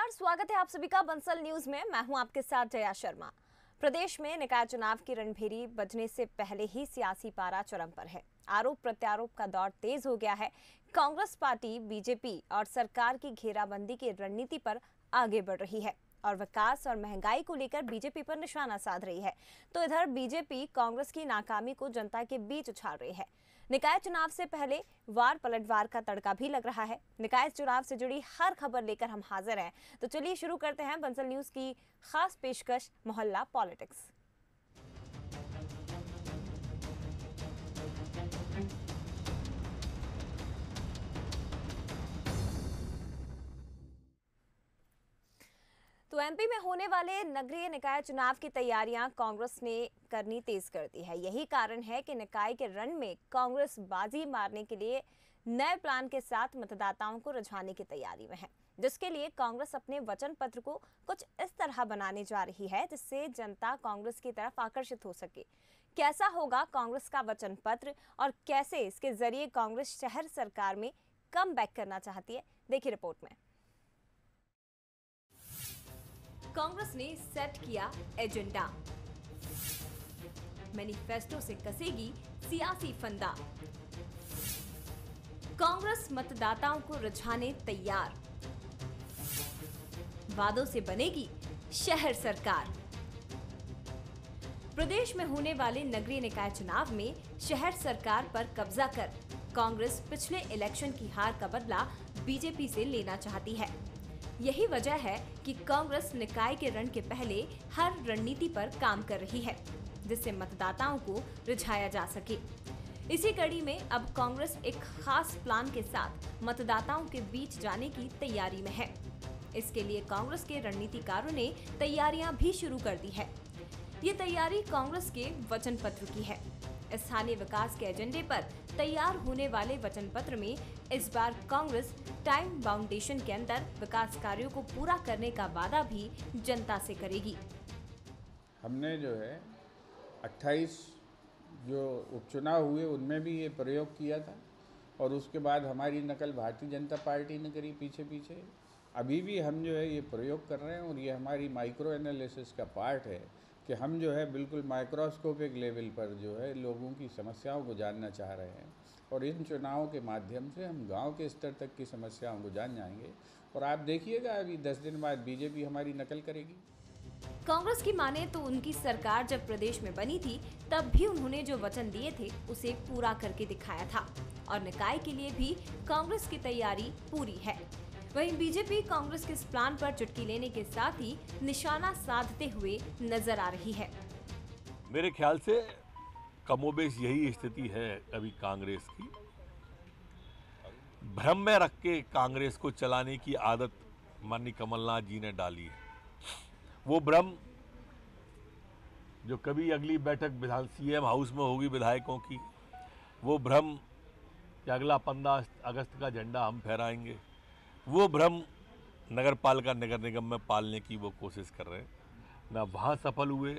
नमस्कार, स्वागत है आप सभी का बंसल न्यूज में। मैं हूं आपके साथ जया शर्मा। प्रदेश में निकाय चुनाव की रणभेरी बजने से पहले ही सियासी पारा चरम पर है। आरोप प्रत्यारोप का दौर तेज हो गया है। कांग्रेस पार्टी बीजेपी और सरकार की घेराबंदी की रणनीति पर आगे बढ़ रही है और विकास और महंगाई को लेकर बीजेपी पर निशाना साध रही है। तो इधर बीजेपी कांग्रेस की नाकामी को जनता के बीच उछाल रही है। निकाय चुनाव से पहले वार पलटवार का तड़का भी लग रहा है। निकाय चुनाव से जुड़ी हर खबर लेकर हम हाजिर हैं। तो चलिए शुरू करते हैं बंसल न्यूज की खास पेशकश मोहल्ला पॉलिटिक्स। तो एमपी में होने वाले नगरीय निकाय चुनाव की तैयारियां कांग्रेस ने करनी तेज कर दी है। यही कारण है कि निकाय के रण में कांग्रेस बाजी मारने के लिए नए प्लान के साथ मतदाताओं को रिझाने की तैयारी में है, जिसके लिए कांग्रेस अपने वचन पत्र को कुछ इस तरह बनाने जा रही है जिससे जनता कांग्रेस की तरफ आकर्षित हो सके। कैसा होगा कांग्रेस का वचन पत्र और कैसे इसके जरिए कांग्रेस शहर सरकार में कम बैक करना चाहती है, देखिए रिपोर्ट में। कांग्रेस ने सेट किया एजेंडा, मैनिफेस्टो से कसेगी सियासी फंदा। कांग्रेस मतदाताओं को रिझाने तैयार, वादों से बनेगी शहर सरकार। प्रदेश में होने वाले नगरीय निकाय चुनाव में शहर सरकार पर कब्जा कर कांग्रेस पिछले इलेक्शन की हार का बदला बीजेपी से लेना चाहती है। यही वजह है कि कांग्रेस निकाय के रण के पहले हर रणनीति पर काम कर रही है जिससे मतदाताओं को रिझाया जा सके। इसी कड़ी में अब कांग्रेस एक खास प्लान के साथ मतदाताओं के बीच जाने की तैयारी में है। इसके लिए कांग्रेस के रणनीतिकारों ने तैयारियां भी शुरू कर दी है। ये तैयारी कांग्रेस के वचन पत्र की है। स्थानीय विकास के एजेंडे पर तैयार होने वाले वचन पत्र में इस बार कांग्रेस टाइम बाउंडेशन के अंदर विकास कार्यों को पूरा करने का वादा भी जनता से करेगी। हमने जो है 28 जो उपचुनाव हुए उनमें भी ये प्रयोग किया था और उसके बाद हमारी नकल भारतीय जनता पार्टी ने करी पीछे। अभी भी हम जो है ये प्रयोग कर रहे हैं और ये हमारी माइक्रो एनालिसिस का पार्ट है कि हम जो है बिल्कुल माइक्रोस्कोपिक लेवल पर जो है लोगों की समस्याओं को जानना चाह रहे हैं और इन चुनावों के माध्यम से हम गांव के स्तर तक की समस्याओं को जान जाएंगे और आप देखिएगा अभी 10 दिन बाद बीजेपी हमारी नकल करेगी। कांग्रेस की माने तो उनकी सरकार जब प्रदेश में बनी थी तब भी उन्होंने जो वचन दिए थे उसे पूरा करके दिखाया था और निकाय के लिए भी कांग्रेस की तैयारी पूरी है। वहीं बीजेपी कांग्रेस के इस प्लान पर चुटकी लेने के साथ ही निशाना साधते हुए नजर आ रही है। मेरे ख्याल से कमोबेश यही स्थिति है अभी कांग्रेस की। भ्रम में रख के कांग्रेस को चलाने की आदत माननीय कमलनाथ जी ने डाली है। वो भ्रम जो कभी अगली बैठक विधान सीएम हाउस में होगी विधायकों की, वो भ्रम कि अगला 15 अगस्त का झंडा हम फहराएंगे, वो भ्रम नगर पालिका नगर निगम में पालने की वो कोशिश कर रहे हैं। ना वहाँ सफल हुए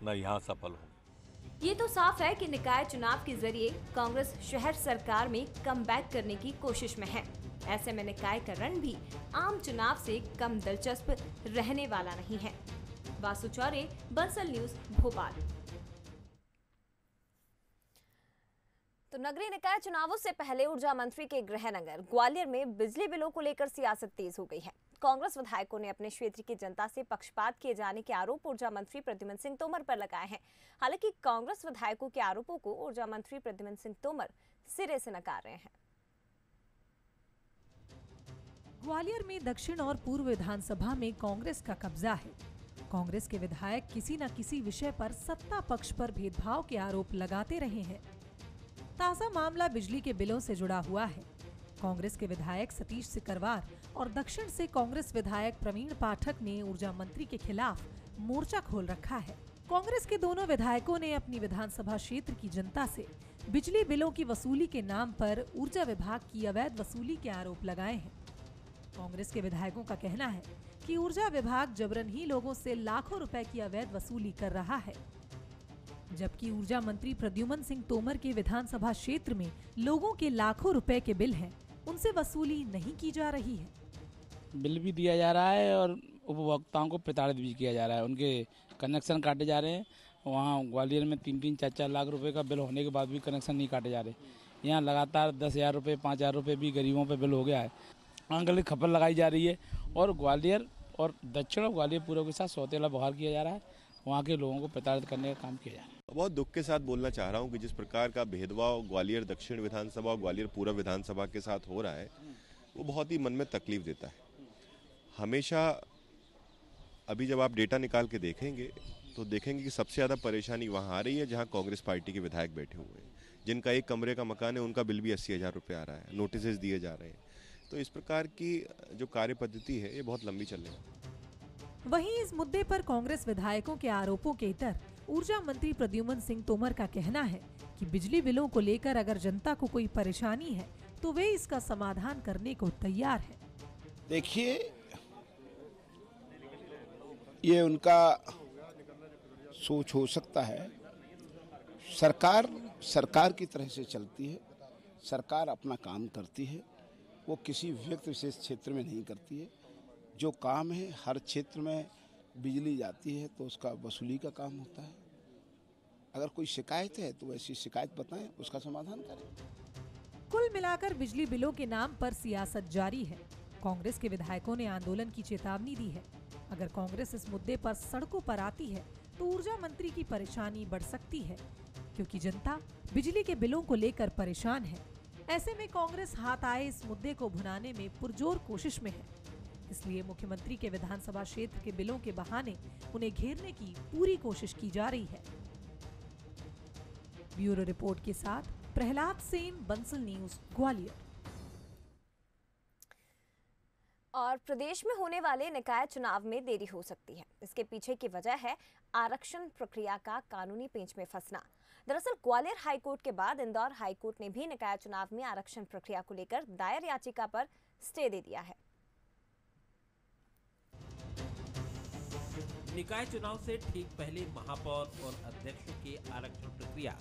ना यहाँ सफल होंगे। ये तो साफ है कि निकाय चुनाव के जरिए कांग्रेस शहर सरकार में कमबैक करने की कोशिश में है। ऐसे में निकाय का रण भी आम चुनाव से कम दिलचस्प रहने वाला नहीं है। वासु चौरे, बंसल न्यूज, भोपाल। तो नगरीय निकाय चुनावों से पहले ऊर्जा मंत्री के गृह नगर ग्वालियर में बिजली बिलों को लेकर सियासत तेज हो गई है। कांग्रेस विधायकों ने अपने क्षेत्र की जनता से पक्षपात किए जाने के आरोप ऊर्जा मंत्री प्रद्युम्न सिंह तोमर पर लगाए हैं। हालांकि कांग्रेस विधायकों के आरोपों को ऊर्जा मंत्री प्रद्युम्न सिंह तोमर सिरे से नकार रहे हैं। ग्वालियर में दक्षिण और पूर्व विधानसभा में कांग्रेस का कब्जा है। कांग्रेस के विधायक किसी न किसी विषय पर सत्ता पक्ष पर भेदभाव के आरोप लगाते रहे हैं। ताजा मामला बिजली के बिलों से जुड़ा हुआ है। कांग्रेस के विधायक सतीश सिकरवार और दक्षिण से कांग्रेस विधायक प्रवीण पाठक ने ऊर्जा मंत्री के खिलाफ मोर्चा खोल रखा है। कांग्रेस के दोनों विधायकों ने अपनी विधानसभा क्षेत्र की जनता से बिजली बिलों की वसूली के नाम पर ऊर्जा विभाग की अवैध वसूली के आरोप लगाए हैं। कांग्रेस के विधायकों का कहना है कि ऊर्जा विभाग जबरन ही लोगों से लाखों रुपए की अवैध वसूली कर रहा है, जबकि ऊर्जा मंत्री प्रद्युम्न सिंह तोमर के विधानसभा क्षेत्र में लोगों के लाखों रुपए के बिल हैं, उनसे वसूली नहीं की जा रही है। बिल भी दिया जा रहा है और उपभोक्ताओं को प्रताड़ित भी किया जा रहा है। उनके कनेक्शन काटे जा रहे हैं। वहाँ ग्वालियर में 3-3, 4-4 लाख रुपए का बिल होने के बाद भी कनेक्शन नहीं काटे जा रहे। यहाँ लगातार 10,000 रुपये, 5,000 रुपये भी गरीबों पे बिल हो गया है। आंगली खपत लगाई जा रही है और ग्वालियर और दक्षिण और ग्वालियर पूर्व के साथ सौतेला व्यवहार किया जा रहा है। वहाँ के लोगों को प्रताड़ित करने का काम किया जा रहा है। बहुत दुख के साथ बोलना चाह रहा हूँ कि जिस प्रकार का भेदभाव ग्वालियर दक्षिण विधानसभा और ग्वालियर पूर्व विधानसभा के साथ हो रहा है वो बहुत ही मन में तकलीफ देता है। हमेशा अभी जब आप डेटा निकाल के देखेंगे तो देखेंगे कि सबसे ज़्यादा परेशानी वहाँ आ रही है जहाँ कांग्रेस पार्टी के विधायक बैठे हुए हैं, जिनका एक कमरे का मकान है, उनका बिल भी 80,000 रुपये आ रहा है, नोटिस दिए जा रहे हैं। तो इस प्रकार की जो कार्य पद्धति है ये बहुत लंबी चल रही है। वहीं इस मुद्दे पर कांग्रेस विधायकों के आरोपों के इतर ऊर्जा मंत्री प्रद्युम्न सिंह तोमर का कहना है कि बिजली बिलों को लेकर अगर जनता को कोई परेशानी है तो वे इसका समाधान करने को तैयार है। देखिए, ये उनका सोच हो सकता है। सरकार की तरह से चलती है। सरकार अपना काम करती है, वो किसी व्यक्ति विशेष क्षेत्र में नहीं करती है। जो काम है हर क्षेत्र में बिजली जाती है तो उसका वसूली का काम होता है। अगर कोई शिकायत है तो ऐसी शिकायत बताएं, उसका समाधान करें। कुल मिलाकर बिजली बिलों के नाम पर सियासत जारी है। कांग्रेस के विधायकों ने आंदोलन की चेतावनी दी है। अगर कांग्रेस इस मुद्दे पर सड़कों पर आती है तो ऊर्जा मंत्री की परेशानी बढ़ सकती है, क्योंकि जनता बिजली के बिलों को लेकर परेशान है। ऐसे में कांग्रेस हाथ आए इस मुद्दे को भुनाने में पुरजोर कोशिश में है। इसलिए मुख्यमंत्री के विधानसभा क्षेत्र के बिलों के बहाने उन्हें घेरने की पूरी कोशिश की जा रही है। ब्यूरो रिपोर्ट के साथ प्रहलाद सेन, बंसल न्यूज, ग्वालियर। और प्रदेश में होने वाले निकाय चुनाव में देरी हो सकती है। इसके पीछे की वजह है आरक्षण प्रक्रिया का कानूनी पेंच में फंसना। दरअसल ग्वालियर हाईकोर्ट के बाद इंदौर हाईकोर्ट ने भी निकाय चुनाव में आरक्षण प्रक्रिया को लेकर दायर याचिका पर स्टे दे दिया है। निकाय चुनाव से ठीक पहले महापौर और अध्यक्षों के आरक्षण प्रक्रिया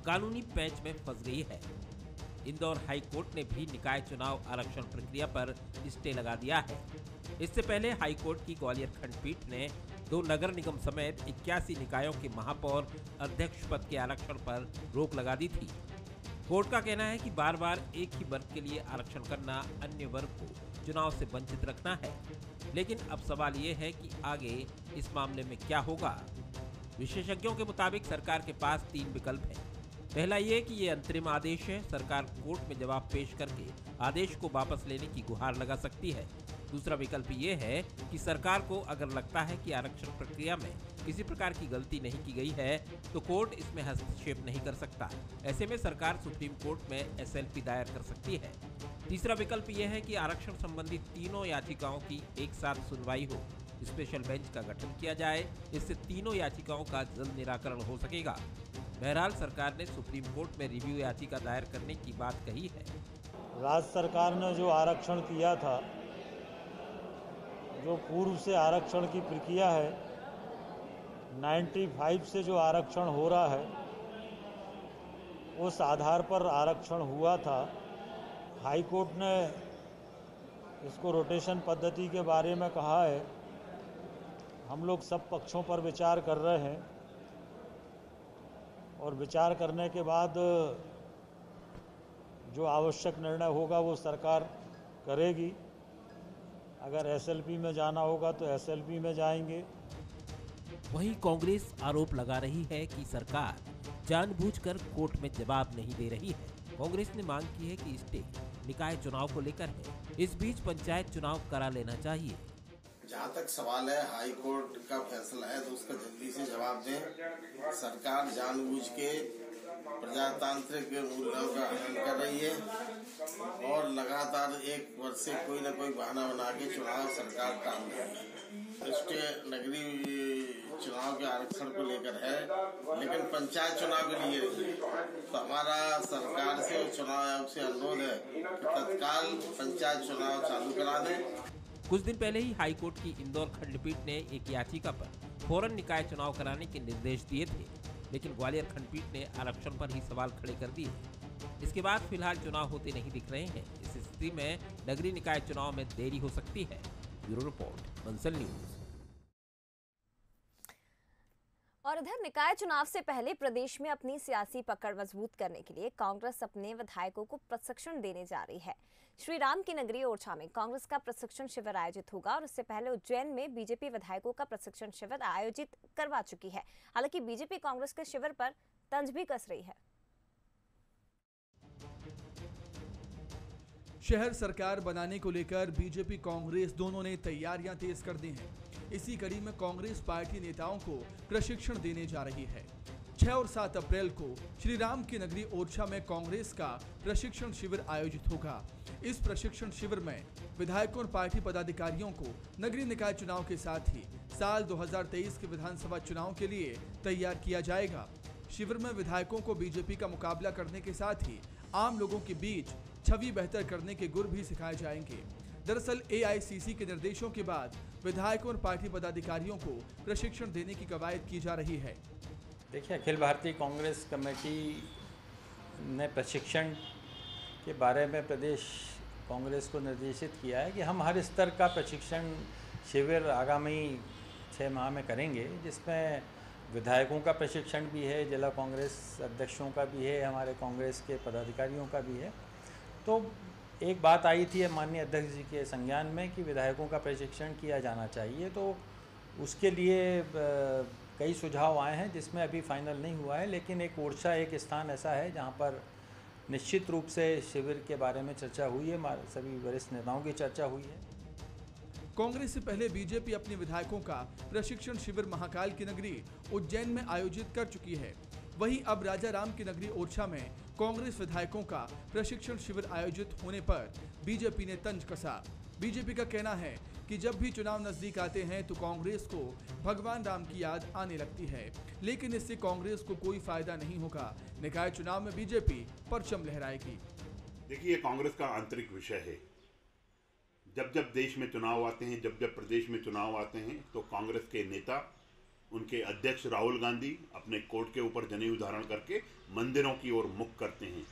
कानूनी पेंच में फंस गई है। इंदौर हाई कोर्ट ने भी निकाय चुनाव आरक्षण प्रक्रिया पर स्टे लगा दिया है। इससे पहले हाई कोर्ट की ग्वालियर खंडपीठ ने 2 नगर निगम समेत 81 निकायों के महापौर अध्यक्ष पद के आरक्षण पर रोक लगा दी थी। कोर्ट का कहना है कि बार बार एक ही वर्ग के लिए आरक्षण करना अन्य वर्ग को चुनाव से वंचित रखना है। लेकिन अब सवाल ये है कि आगे इस मामले में क्या होगा। विशेषज्ञों के मुताबिक सरकार के पास 3 विकल्प हैं। पहला ये कि ये अंतरिम आदेश है, सरकार कोर्ट में जवाब पेश करके आदेश को वापस लेने की गुहार लगा सकती है। दूसरा विकल्प ये है कि सरकार को अगर लगता है कि आरक्षण प्रक्रिया में किसी प्रकार की गलती नहीं की गई है तो कोर्ट इसमें हस्तक्षेप नहीं कर सकता। ऐसे में सरकार सुप्रीम कोर्ट में SLP दायर कर सकती है। तीसरा विकल्प ये है कि आरक्षण संबंधी तीनों याचिकाओं की एक साथ सुनवाई हो, स्पेशल बेंच का गठन किया जाए। इससे तीनों याचिकाओं का जल्द निराकरण हो सकेगा। बहरहाल सरकार ने सुप्रीम कोर्ट में रिव्यू याचिका दायर करने की बात कही है। राज्य सरकार ने जो आरक्षण किया था, जो पूर्व से आरक्षण की प्रक्रिया है, 95 से जो आरक्षण हो रहा है उस आधार पर आरक्षण हुआ था। हाई कोर्ट ने इसको रोटेशन पद्धति के बारे में कहा है। हम लोग सब पक्षों पर विचार कर रहे हैं और विचार करने के बाद जो आवश्यक निर्णय होगा वो सरकार करेगी। अगर SLP में जाना होगा तो SLP में जाएंगे। वहीं कांग्रेस आरोप लगा रही है कि सरकार जानबूझकर कोर्ट में जवाब नहीं दे रही है। कांग्रेस ने मांग की है कि स्टे निकाय चुनाव को लेकर है। इस बीच पंचायत चुनाव करा लेना चाहिए। जहाँ तक सवाल है हाई कोर्ट का फैसला है तो उसका जल्दी से जवाब दें। सरकार जानबूझ के प्रजातांत्रिक मूल्यों का हनन कर रही है और लगातार 1 वर्ष से कोई न कोई बहाना बना के चुनाव सरकार टाल रही है। इसके नगरीय चुनाव के आरक्षण को लेकर है, लेकिन पंचायत चुनाव के लिए नहीं है। तो हमारा सरकार से और चुनाव आयोग से अनुरोध है कि तत्काल पंचायत चुनाव चालू करा दें। कुछ दिन पहले ही हाई कोर्ट की इंदौर खंडपीठ ने एक याचिका पर फौरन निकाय चुनाव कराने के निर्देश दिए थे, लेकिन ग्वालियर खंडपीठ ने आरक्षण पर ही सवाल खड़े कर दिए। इसके बाद फिलहाल चुनाव होते नहीं दिख रहे हैं। इस स्थिति में नगरीय निकाय चुनाव में देरी हो सकती है। Bureau report, Bansal news. और इधर निकाय चुनाव से पहले प्रदेश में अपनी सियासी पकड़ मजबूत करने के लिए कांग्रेस अपने विधायकों को प्रशिक्षण देने जा रही है। श्री राम की नगरी ओरछा में कांग्रेस का प्रशिक्षण शिविर आयोजित होगा और इससे पहले उज्जैन में बीजेपी विधायकों का प्रशिक्षण शिविर आयोजित करवा चुकी है। हालांकि बीजेपी कांग्रेस के शिविर पर तंज भी कस रही है। शहर सरकार बनाने को लेकर बीजेपी कांग्रेस दोनों ने तैयारियां तेज कर दी हैं। इसी कड़ी में कांग्रेस पार्टी नेताओं को प्रशिक्षण देने जा रही है। 6 और 7 अप्रैल को श्री राम की नगरी ओरछा में कांग्रेस का प्रशिक्षण शिविर आयोजित होगा। इस प्रशिक्षण शिविर में विधायकों और पार्टी पदाधिकारियों को नगरीय निकाय चुनाव के साथ ही साल 2023 के विधानसभा चुनाव के लिए तैयार किया जाएगा। शिविर में विधायकों को बीजेपी का मुकाबला करने के साथ ही आम लोगों के बीच छवि बेहतर करने के गुर भी सिखाए जाएंगे। दरअसल एआईसीसी के निर्देशों के बाद विधायकों और पार्टी पदाधिकारियों को प्रशिक्षण देने की कवायद की जा रही है। देखिए, अखिल भारतीय कांग्रेस कमेटी ने प्रशिक्षण के बारे में प्रदेश कांग्रेस को निर्देशित किया है कि हम हर स्तर का प्रशिक्षण शिविर आगामी 6 माह में करेंगे, जिसमें विधायकों का प्रशिक्षण भी है, जिला कांग्रेस अध्यक्षों का भी है, हमारे कांग्रेस के पदाधिकारियों का भी है। तो एक बात आई थी माननीय अध्यक्ष जी के संज्ञान में कि विधायकों का प्रशिक्षण किया जाना चाहिए, तो उसके लिए कई सुझाव आए हैं, जिसमें अभी फाइनल नहीं हुआ है, लेकिन एक ओरछा एक स्थान ऐसा है जहां पर निश्चित रूप से शिविर के बारे में चर्चा हुई है, सभी वरिष्ठ नेताओं की चर्चा हुई है। कांग्रेस से पहले बीजेपी अपने विधायकों का प्रशिक्षण शिविर महाकाल की नगरी उज्जैन में आयोजित कर चुकी है। वहीं अब राजा राम की नगरी ओरछा में कांग्रेस विधायकों का प्रशिक्षण शिविर आयोजित होने पर बीजेपी ने तंज कसा। बीजेपी का कहना है कि जब भी चुनाव नजदीक आते हैं तो कांग्रेस को भगवान राम की याद आने लगती है, लेकिन इससे कांग्रेस को कोई फायदा नहीं होगा। निकाय चुनाव में बीजेपी परचम लहराएगी। देखिए, कांग्रेस का आंतरिक विषय है। जब जब देश में चुनाव आते हैं, जब जब प्रदेश में चुनाव आते हैं, तो कांग्रेस के नेता, उनके अध्यक्ष राहुल गांधी अपने कोर्ट के ऊपर जनेऊ धारण करके मंदिरों की ओर मुख करते हैं।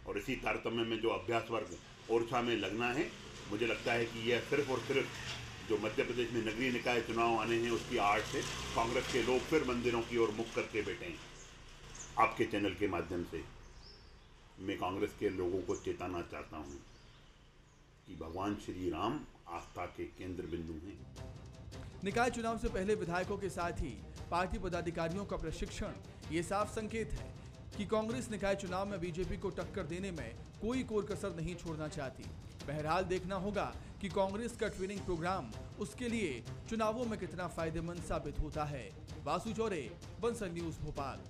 और इसी तारतम्य में जो अभ्यास वर्ग ओरछा में लगना है, मुझे लगता है कि यह सिर्फ और सिर्फ जो मध्य प्रदेश में नगरीय निकाय चुनाव आने हैं उसकी आड़ से कांग्रेस के लोग फिर मंदिरों की ओर मुख करके बैठे हैं। आपके चैनल के माध्यम से मैं कांग्रेस के लोगों को चेताना चाहता हूँ कि भगवान श्री राम आस्था के केंद्र बिंदु हैं। निकाय चुनाव से पहले विधायकों के साथ ही पार्टी पदाधिकारियों का प्रशिक्षण ये साफ संकेत है कि कांग्रेस निकाय चुनाव में बीजेपी को टक्कर देने में कोई कोर कसर नहीं छोड़ना चाहती। बहरहाल देखना होगा कि कांग्रेस का ट्रेनिंग प्रोग्राम उसके लिए चुनावों में कितना फायदेमंद साबित होता है। वासु चौरे, बंसल न्यूज, भोपाल।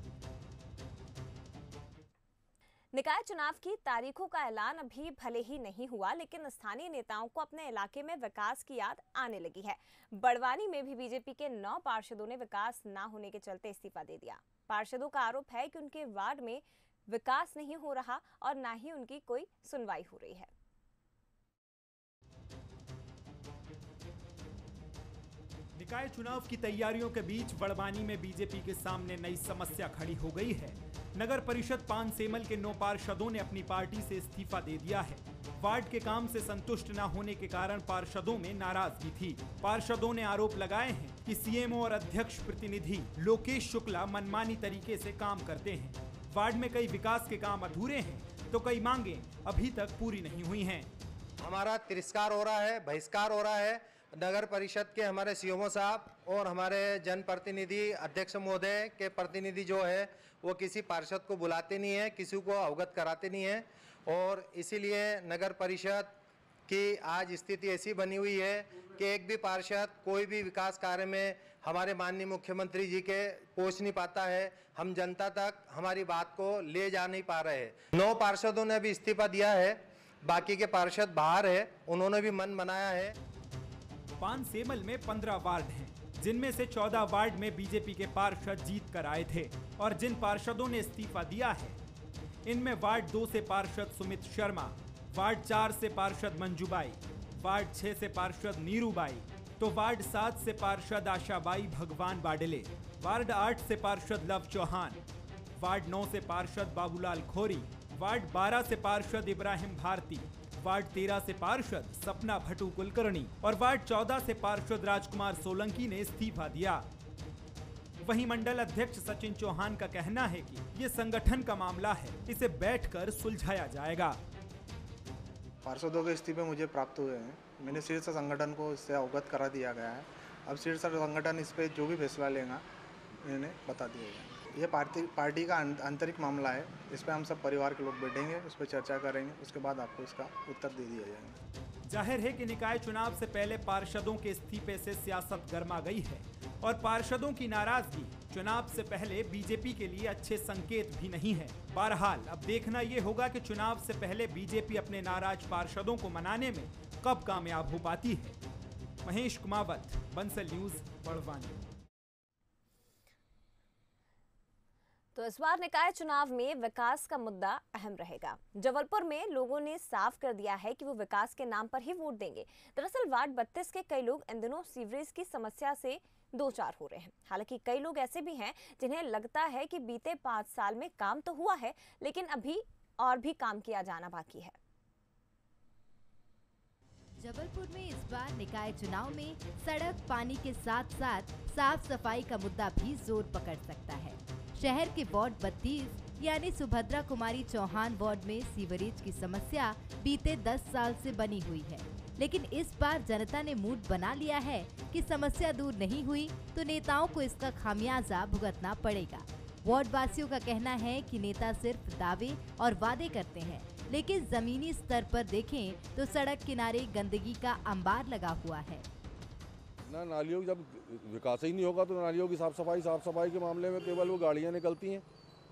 निकाय चुनाव की तारीखों का ऐलान अभी भले ही नहीं हुआ, लेकिन स्थानीय नेताओं को अपने इलाके में विकास की याद आने लगी है। बड़वानी में भी बीजेपी के 9 पार्षदों ने विकास न होने के चलते इस्तीफा दे दिया। पार्षदों का आरोप है कि उनके वार्ड में विकास नहीं हो रहा और न ही उनकी कोई सुनवाई हो रही है। निकाय चुनाव की तैयारियों के बीच बड़वानी में बीजेपी के सामने नई समस्या खड़ी हो गई है। नगर परिषद पानसेमल के 9 पार्षदों ने अपनी पार्टी से इस्तीफा दे दिया है। वार्ड के काम से संतुष्ट न होने के कारण पार्षदों में नाराजगी थी। पार्षदों ने आरोप लगाए हैं कि सीएमओ और अध्यक्ष प्रतिनिधि लोकेश शुक्ला मनमानी तरीके से काम करते हैं। वार्ड में कई विकास के काम अधूरे हैं तो कई मांगे अभी तक पूरी नहीं हुई हैं। हमारा तिरस्कार हो रहा है, बहिष्कार हो रहा है। नगर परिषद के हमारे सीएमओ साहब और हमारे जनप्रतिनिधि अध्यक्ष महोदय के प्रतिनिधि जो है वो किसी पार्षद को बुलाते नहीं है, किसी को अवगत कराते नहीं है और इसीलिए नगर परिषद की आज स्थिति ऐसी बनी हुई है कि एक भी पार्षद कोई भी विकास कार्य में हमारे माननीय मुख्यमंत्री जी के पहुंच नहीं पाता है। हम जनता तक हमारी बात को ले जा नहीं पा रहे हैं। 9 पार्षदों ने अभी इस्तीफा दिया है, बाकी के पार्षद बाहर है, उन्होंने भी मन बनाया है। पानसेमल में 15 वार्ड हैं, जिनमें से 14 वार्ड में बीजेपी के पार्षद जीत कर आए थे और जिन पार्षदों ने इस्तीफा दिया है इनमें वार्ड 2 से पार्षद सुमित शर्मा, वार्ड 4 से पार्षद मंजूबाई, वार्ड 6 से पार्षद नीरूबाई, तो वार्ड 7 से पार्षद आशाबाई भगवान बाडेले, वार्ड 8 से पार्षद लव चौहान, वार्ड 9 से पार्षद बाबूलाल खोरी, वार्ड 12 से पार्षद इब्राहिम भारती, वार्ड 13 से पार्षद सपना भट्टू कुलकर्णी और वार्ड 14 से पार्षद राजकुमार सोलंकी ने इस्तीफा दिया। वहीं मंडल अध्यक्ष सचिन चौहान का कहना है कि ये संगठन का मामला है, इसे बैठकर सुलझाया जाएगा। पार्षदों के इस्तीफे मुझे प्राप्त हुए हैं। मैंने शीर्ष संगठन को इससे अवगत करा दिया गया है। अब शीर्ष संगठन इस पे जो भी फैसला लेगा इन्हें बता दिया जाएगा। ये पार्टी का आंतरिक मामला है। इस पे हम सब परिवार के लोग बैठेंगे, उस पर चर्चा करेंगे, उसके बाद आपको इसका उत्तर दे दिया जाएगा। जाहिर है कि निकाय चुनाव से पहले पार्षदों के इस्तीफे से सियासत गर्मा गई है और पार्षदों की नाराजगी चुनाव से पहले बीजेपी के लिए अच्छे संकेत भी नहीं है। बहरहाल अब देखना ये होगा कि चुनाव से पहले बीजेपी अपने नाराज पार्षदों को मनाने में कब कामयाब हो पाती है। महेश कुमावत, बंसल न्यूज, बड़वानी। तो इस बार निकाय चुनाव में विकास का मुद्दा अहम रहेगा। जबलपुर में लोगों ने साफ कर दिया है कि वो विकास के नाम पर ही वोट देंगे। दरअसल वार्ड 32 के कई लोग इन दिनों सीवरेज की समस्या से दो चार हो रहे हैं। हालांकि कई लोग ऐसे भी हैं जिन्हें लगता है कि बीते 5 साल में काम तो हुआ है, लेकिन अभी और भी काम किया जाना बाकी है। जबलपुर में इस बार निकाय चुनाव में सड़क, पानी के साथ साथ साफ सफाई का मुद्दा भी जोर पकड़ सकता है। शहर के वार्ड 32 यानी सुभद्रा कुमारी चौहान वार्ड में सीवरेज की समस्या बीते 10 साल से बनी हुई है, लेकिन इस बार जनता ने मूड बना लिया है कि समस्या दूर नहीं हुई तो नेताओं को इसका खामियाजा भुगतना पड़ेगा। वार्ड वासियों का कहना है कि नेता सिर्फ दावे और वादे करते हैं, लेकिन जमीनी स्तर पर देखें तो सड़क किनारे गंदगी का अंबार लगा हुआ है। नालियों जब विकास ही नहीं होगा तो नालियों की साफ सफाई के मामले में केवल वो गाड़ियां निकलती हैं।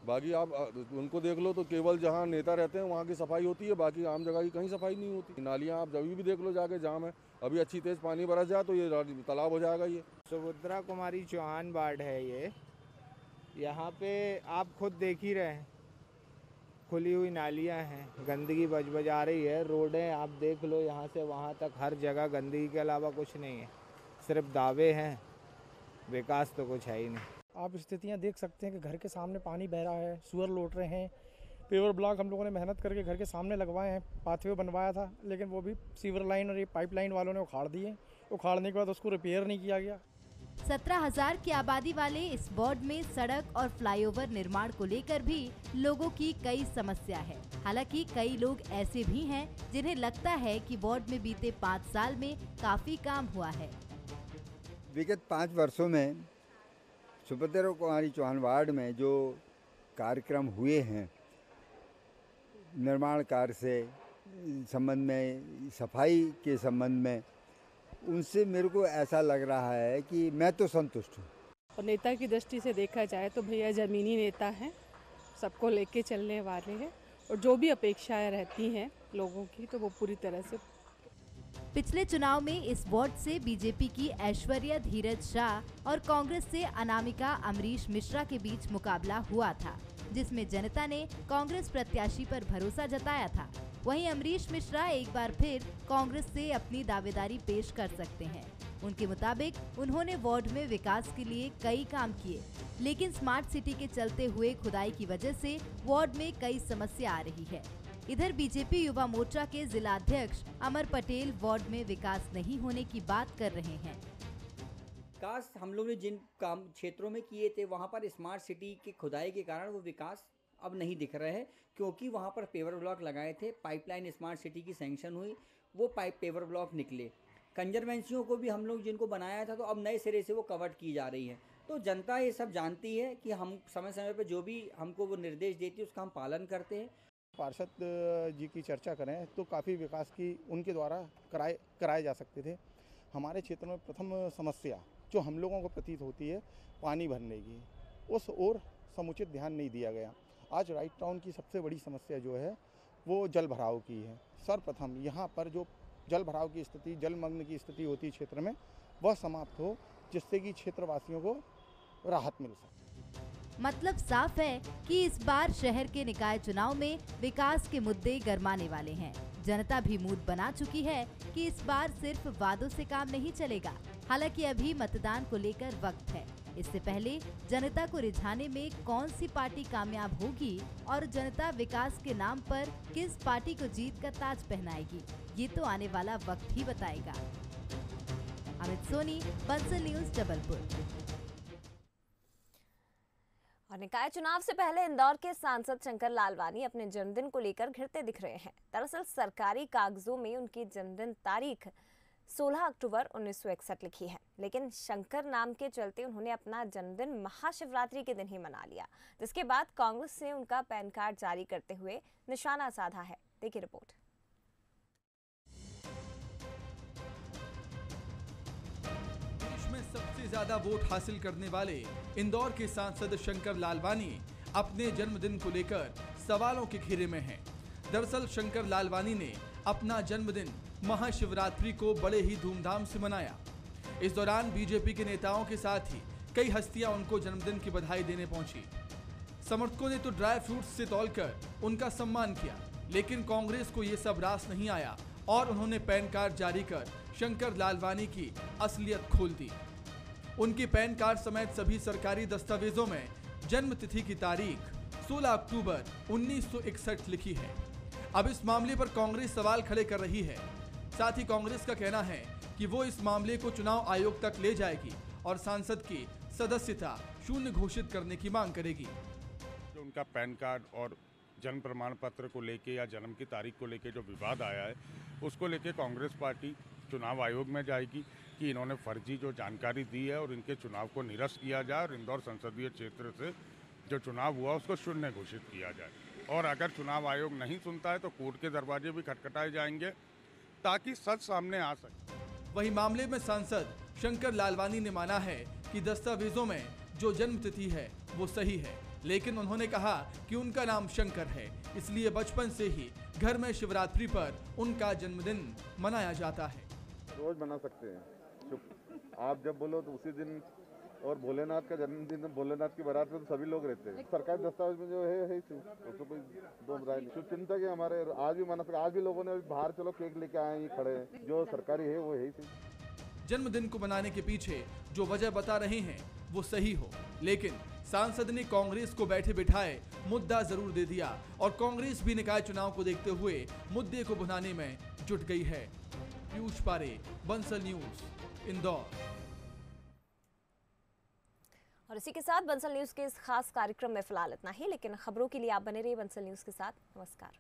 बाकी आप उनको देख लो तो केवल जहां नेता रहते हैं वहां की सफाई होती है, बाकी आम जगह की कहीं सफाई नहीं होती। नालियां आप जब भी देख लो जाके जाम है। अभी अच्छी तेज पानी बरस जाए तो ये तालाब हो जाएगा। ये सुभद्रा कुमारी चौहान वार्ड है। ये यहाँ पे आप खुद देख ही रहे हैं, खुली हुई नालियाँ हैं, गंदगी बजा रही है। रोडें आप देख लो यहाँ से वहाँ तक, हर जगह गंदगी के अलावा कुछ नहीं है, सिर्फ दावे हैं, विकास तो कुछ है ही नहीं। आप स्थितियाँ देख सकते हैं कि घर के सामने पानी बह रहा है, सुअर लौट रहे हैं। पेवर ब्लॉक हम लोगों ने मेहनत करके घर के सामने लगवाए हैं, पाथवे बनवाया था, लेकिन वो भी सीवर लाइन और ये पाइपलाइन वालों ने उखाड़ दिए। उखाड़ने के बाद उसको रिपेयर नहीं किया गया। 17,000 की आबादी वाले इस वार्ड में सड़क और फ्लाईओवर निर्माण को लेकर भी लोगों की कई समस्या है। हालांकि कई लोग ऐसे भी हैं जिन्हें लगता है कि वार्ड में बीते 5 साल में काफी काम हुआ है। विगत 5 वर्षों में सुभद्रा कुमारी चौहान वार्ड में जो कार्यक्रम हुए हैं, निर्माण कार्य से संबंध में, सफाई के संबंध में, उनसे मेरे को ऐसा लग रहा है कि मैं तो संतुष्ट हूँ। और नेता की दृष्टि से देखा जाए तो भैया जमीनी नेता हैं, सबको लेके चलने वाले हैं और जो भी अपेक्षाएं रहती हैं लोगों की तो वो पूरी तरह से। पिछले चुनाव में इस वार्ड से बीजेपी की ऐश्वर्या धीरज शाह और कांग्रेस से अनामिका अमरीश मिश्रा के बीच मुकाबला हुआ था, जिसमें जनता ने कांग्रेस प्रत्याशी पर भरोसा जताया था। वहीं अमरीश मिश्रा एक बार फिर कांग्रेस से अपनी दावेदारी पेश कर सकते हैं। उनके मुताबिक उन्होंने वार्ड में विकास के लिए कई काम किए, लेकिन स्मार्ट सिटी के चलते हुए खुदाई की वजह से वार्ड में कई समस्या आ रही है। इधर बीजेपी युवा मोर्चा के जिला अध्यक्ष अमर पटेल वार्ड में विकास नहीं होने की बात कर रहे हैं। विकास हम लोग ने जिन काम क्षेत्रों में किए थे वहाँ पर स्मार्ट सिटी की खुदाई के कारण वो विकास अब नहीं दिख रहे हैं, क्योंकि वहाँ पर पेवर ब्लॉक लगाए थे, पाइपलाइन स्मार्ट सिटी की सैंक्शन हुई, वो पेवर ब्लॉक निकले। कंजर्वेंसियों को भी हम लोग जिनको बनाया था तो अब नए सिरे से वो कवर्ड की जा रही है। तो जनता ये सब जानती है कि हम समय समय पर जो भी हमको वो निर्देश देती है उसका हम पालन करते हैं। पार्षद जी की चर्चा करें तो काफ़ी विकास की उनके द्वारा कराए जा सकते थे। हमारे क्षेत्र में प्रथम समस्या जो हम लोगों को प्रतीत होती है पानी भरने की, उस ओर समुचित ध्यान नहीं दिया गया। आज राइट टाउन की सबसे बड़ी समस्या जो है वो जल भराव की है। सर्वप्रथम यहाँ पर जो जल भराव की स्थिति, जलमग्न की स्थिति होती है क्षेत्र में, वह समाप्त हो, जिससे कि क्षेत्रवासियों को राहत मिल सके। मतलब साफ है कि इस बार शहर के निकाय चुनाव में विकास के मुद्दे गरमाने वाले हैं। जनता भी मूड बना चुकी है कि इस बार सिर्फ वादों से काम नहीं चलेगा। हालांकि अभी मतदान को लेकर वक्त है। इससे पहले जनता को रिझाने में कौन सी पार्टी कामयाब होगी और जनता विकास के नाम पर किस पार्टी को जीत का ताज पहनाएगी, ये तो आने वाला वक्त ही बताएगा। अमित सोनी, बंसल न्यूज, जबलपुर। और निकाय चुनाव से पहले इंदौर के सांसद शंकर लालवानी अपने जन्मदिन को लेकर घिरते दिख रहे हैं। दरअसल सरकारी कागजों में उनकी जन्मदिन तारीख 16 अक्टूबर 1961 लिखी है, लेकिन शंकर नाम के चलते उन्होंने अपना जन्मदिन महाशिवरात्रि के दिन ही मना लिया, जिसके बाद कांग्रेस ने उनका पैन कार्ड जारी करते हुए निशाना साधा है। देखिए रिपोर्ट। सबसे ज्यादा वोट हासिल करने वाले इंदौर के सांसद शंकर लालवानी अपने जन्मदिन को लेकर सवालों के घेरे में हैं। दरअसल शंकर लालवानी ने अपना जन्मदिन महाशिवरात्रि को बड़े ही धूमधाम से मनाया। इस दौरान बीजेपी के नेताओं के साथ ही कई हस्तियां उनको जन्मदिन की बधाई देने पहुंची। समर्थकों ने तो ड्राई फ्रूट्स से तौलकर उनका सम्मान किया, लेकिन कांग्रेस को ये सब रास नहीं आया और उन्होंने पैन कार्ड जारी कर शंकर लालवानी की असलियत खोल दी। उनके पैन कार्ड समेत सभी सरकारी दस्तावेजों में जन्म तिथि की तारीख 16 अक्टूबर 1961 लिखी है। अब इस मामले पर कांग्रेस सवाल खड़े कर रही है। साथ ही कांग्रेस का कहना है कि वो इस मामले को चुनाव आयोग तक ले जाएगी और सांसद की सदस्यता शून्य घोषित करने की मांग करेगी। जो उनका पैन कार्ड और जन्म प्रमाण पत्र को लेके या जन्म की तारीख को लेके जो विवाद आया है, उसको लेके कांग्रेस पार्टी चुनाव आयोग में जाएगी कि इन्होंने फर्जी जो जानकारी दी है और इनके चुनाव को निरस्त किया जाए और इंदौर संसदीय क्षेत्र से जो चुनाव हुआ उसको शून्य घोषित किया जाए। और अगर चुनाव आयोग नहीं सुनता है तो कोर्ट के दरवाजे भी खटखटाए जाएंगे ताकि सच सामने आ सके। वही मामले में सांसद शंकर लालवानी ने माना है कि दस्तावेजों में जो जन्म तिथि है वो सही है, लेकिन उन्होंने कहा कि उनका नाम शंकर है, इसलिए बचपन से ही घर में शिवरात्रि पर उनका जन्मदिन मनाया जाता है। रोज मना सकते हैं, आप जब बोलो तो उसी दिन। और भोलेनाथ का जन्मदिन, भोलेनाथ की बारात में तो सभी लोग रहते हैं। सरकारी दस्तावेज में जो है उसको कोई दो राय नहीं। शुभ चिंतक है हमारे, आज भी मना सकते। आज भी लोगों ने बाहर चलो केक लेके आए हैं, खड़े हैं, जो सरकारी है वो है ही। जन्मदिन को मनाने के पीछे जो वजह बता रहे हैं वो सही हो, लेकिन सांसद ने कांग्रेस को बैठे बिठाए मुद्दा जरूर दे दिया और कांग्रेस भी निकाय चुनाव को देखते हुए मुद्दे को भुनाने में जुट गई है। पीयूष पारे, बंसल न्यूज, इंदौर। और इसी के साथ बंसल न्यूज के इस खास कार्यक्रम में फिलहाल इतना ही, लेकिन खबरों के लिए आप बने रहिए बंसल न्यूज के साथ। नमस्कार।